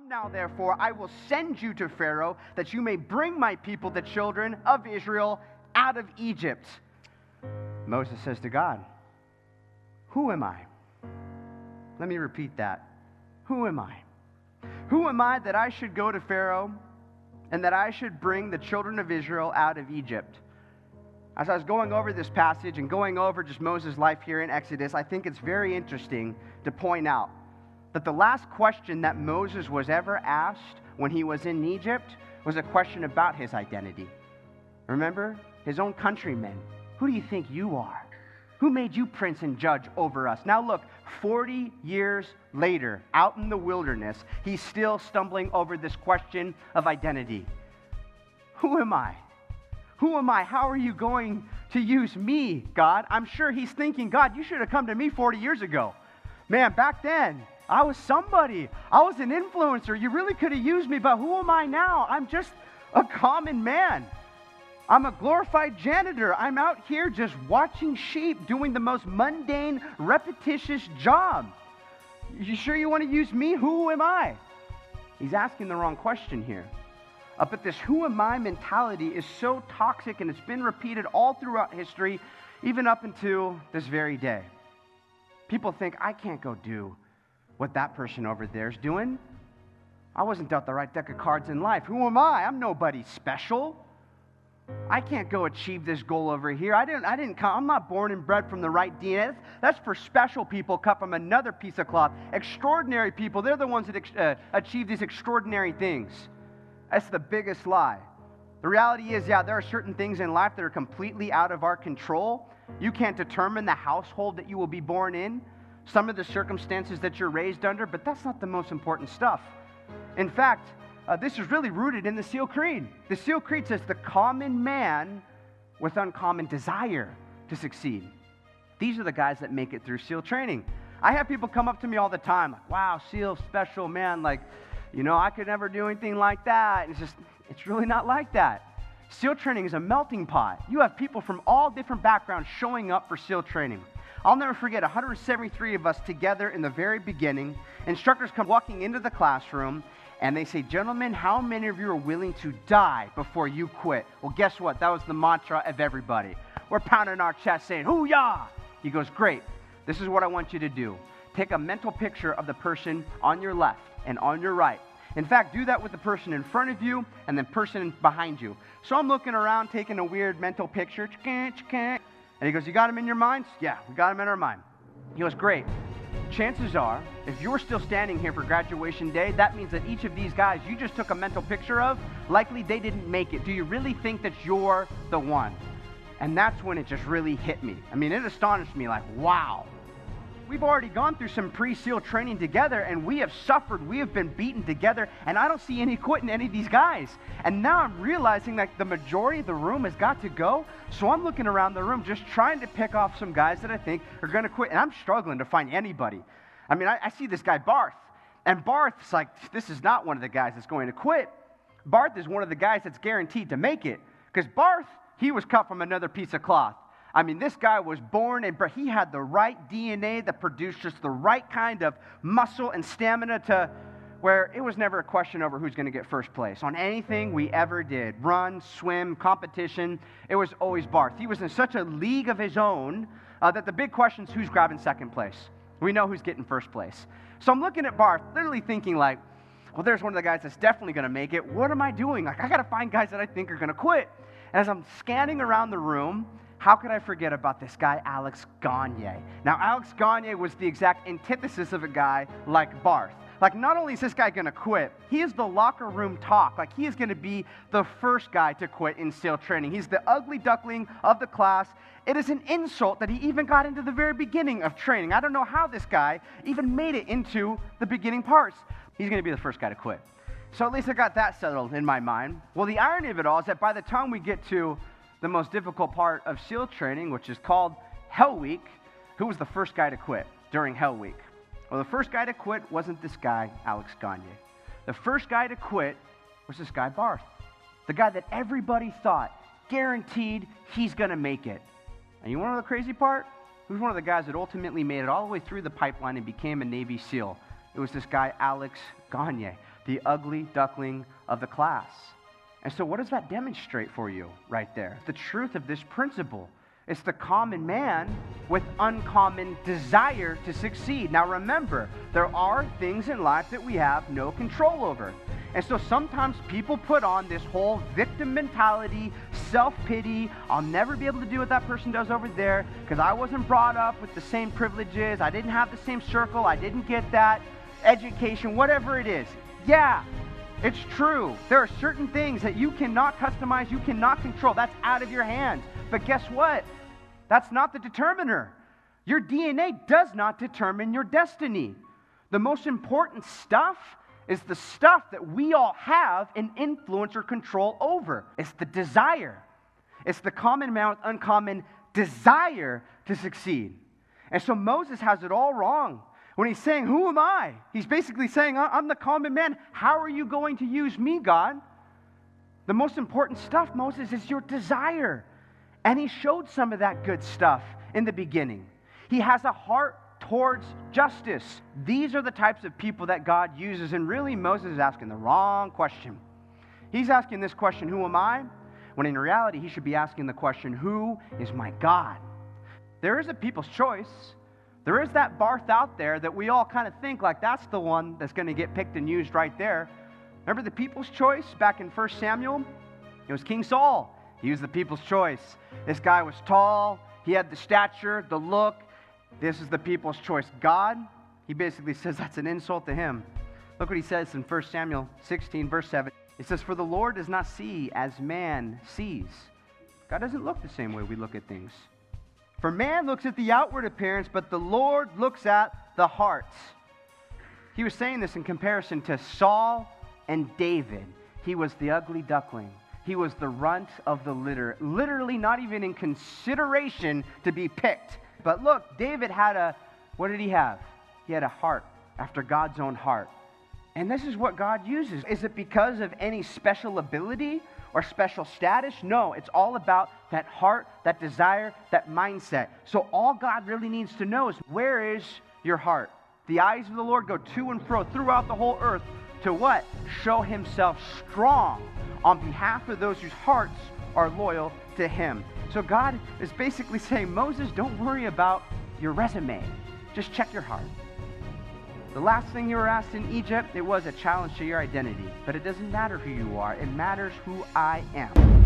Come now, therefore, I will send you to Pharaoh, that you may bring my people, the children of Israel, out of Egypt. Moses says to God, who am I? Let me repeat that. Who am I? Who am I that I should go to Pharaoh and that I should bring the children of Israel out of Egypt? As I was going over this passage and going over just Moses' life here in Exodus, I think it's very interesting to point out that the last question that Moses was ever asked when he was in Egypt was a question about his identity. Remember? His own countrymen. Who do you think you are? Who made you prince and judge over us? Now look, 40 years later, out in the wilderness, he's still stumbling over this question of identity. Who am I? Who am I? How are you going to use me, God? I'm sure he's thinking, God, you should have come to me 40 years ago. Man, back then, I was somebody. I was an influencer. You really could have used me, but who am I now? I'm just a common man. I'm a glorified janitor. I'm out here just watching sheep, doing the most mundane, repetitious job. You sure you want to use me? Who am I? He's asking the wrong question here. But this who am I mentality is so toxic, and it's been repeated all throughout history, even up until this very day. People think, I can't go do what that person over there is doing. I wasn't dealt the right deck of cards in life. Who am I? I'm nobody special. I can't go achieve this goal over here. I'm not born and bred from the right DNA. That's for special people cut from another piece of cloth. Extraordinary people, they're the ones that achieve these extraordinary things. That's the biggest lie. The reality is, there are certain things in life that are completely out of our control. You can't determine the household that you will be born in, some of the circumstances that you're raised under, but that's not the most important stuff. In fact, this is really rooted in the SEAL Creed. The SEAL Creed says the common man with uncommon desire to succeed. These are the guys that make it through SEAL training. I have people come up to me all the time, like, wow, SEAL special, man, like, I could never do anything like that. And it's really not like that. SEAL training is a melting pot. You have people from all different backgrounds showing up for SEAL training. I'll never forget 173 of us together in the very beginning. Instructors come walking into the classroom, and they say, gentlemen, how many of you are willing to die before you quit? Well, guess what? That was the mantra of everybody. We're pounding our chest saying, hoo-yah! He goes, great. This is what I want you to do. Take a mental picture of the person on your left and on your right. In fact, do that with the person in front of you and the person behind you. So I'm looking around, taking a weird mental picture. And he goes, you got him in your minds? Yeah, we got him in our mind. He goes, great. Chances are, if you're still standing here for graduation day, that means that each of these guys you just took a mental picture of, likely they didn't make it. Do you really think that you're the one? And that's when it just really hit me. I mean, it astonished me, like, wow. We've already gone through some pre-SEAL training together, and we have suffered, we have been beaten together, and I don't see any quitting any of these guys. And now I'm realizing that the majority of the room has got to go, so I'm looking around the room just trying to pick off some guys that I think are going to quit, and I'm struggling to find anybody. I mean, I see this guy, Barth, and Barth's like, this is not one of the guys that's going to quit. Barth is one of the guys that's guaranteed to make it, because Barth, he was cut from another piece of cloth. I mean, this guy was born, and he had the right DNA that produced just the right kind of muscle and stamina to where it was never a question over who's going to get first place. On anything we ever did, run, swim, competition, it was always Barth. He was in such a league of his own that the big question is who's grabbing second place. We know who's getting first place. So I'm looking at Barth, literally thinking like, well, there's one of the guys that's definitely going to make it. What am I doing? Like, I got to find guys that I think are going to quit. And as I'm scanning around the room, how could I forget about this guy, Alex Gagne? Now, Alex Gagne was the exact antithesis of a guy like Barth. Like, not only is this guy going to quit, he is the locker room talk. Like, he is going to be the first guy to quit in SEAL training. He's the ugly duckling of the class. It is an insult that he even got into the very beginning of training. I don't know how this guy even made it into the beginning parts. He's going to be the first guy to quit. So at least I got that settled in my mind. Well, the irony of it all is that by the time we get to the most difficult part of SEAL training, which is called Hell Week, who was the first guy to quit during Hell Week? Well, the first guy to quit wasn't this guy, Alex Gagne. The first guy to quit was this guy, Barth. The guy that everybody thought, guaranteed, he's going to make it. And you want to know the crazy part? Who's one of the guys that ultimately made it all the way through the pipeline and became a Navy SEAL? It was this guy, Alex Gagne. the ugly duckling of the class. And so what does that demonstrate for you right there? The truth of this principle. It's the common man with uncommon desire to succeed. Now remember, there are things in life that we have no control over. And so sometimes people put on this whole victim mentality, self-pity. I'll never be able to do what that person does over there because I wasn't brought up with the same privileges. I didn't have the same circle. I didn't get that education, whatever it is. Yeah, it's true. There are certain things that you cannot customize, you cannot control. That's out of your hands. But guess what? That's not the determiner. Your DNA does not determine your destiny. The most important stuff is the stuff that we all have an influence or control over. It's the desire. It's the common man with uncommon desire to succeed. And so Moses has it all wrong. When he's saying, who am I? He's basically saying, I'm the common man. How are you going to use me, God? The most important stuff, Moses, is your desire. And he showed some of that good stuff in the beginning. He has a heart towards justice. These are the types of people that God uses. And really, Moses is asking the wrong question. He's asking this question, who am I? When in reality, he should be asking the question, who is my God? There is a people's choice. There is that Barth out there that we all kind of think like that's the one that's going to get picked and used right there. Remember the people's choice back in 1 Samuel? It was King Saul. He was the people's choice. This guy was tall. He had the stature, the look. This is the people's choice. God, he basically says that's an insult to him. Look what he says in 1 Samuel 16, verse 7. It says, for the Lord does not see as man sees. God doesn't look the same way we look at things. For man looks at the outward appearance, but the Lord looks at the heart. He was saying this in comparison to Saul and David. He was the ugly duckling. He was the runt of the litter. Literally not even in consideration to be picked. But look, David had what did he have? He had a heart after God's own heart. And this is what God uses. Is it because of any special ability or special status? No, it's all about that heart, that desire, that mindset. So all God really needs to know is, where is your heart? The eyes of the Lord go to and fro throughout the whole earth to what? Show himself strong on behalf of those whose hearts are loyal to him. So God is basically saying, Moses, don't worry about your resume. Just check your heart. The last thing you were asked in Egypt, it was a challenge to your identity. But it doesn't matter who you are. It matters who I am.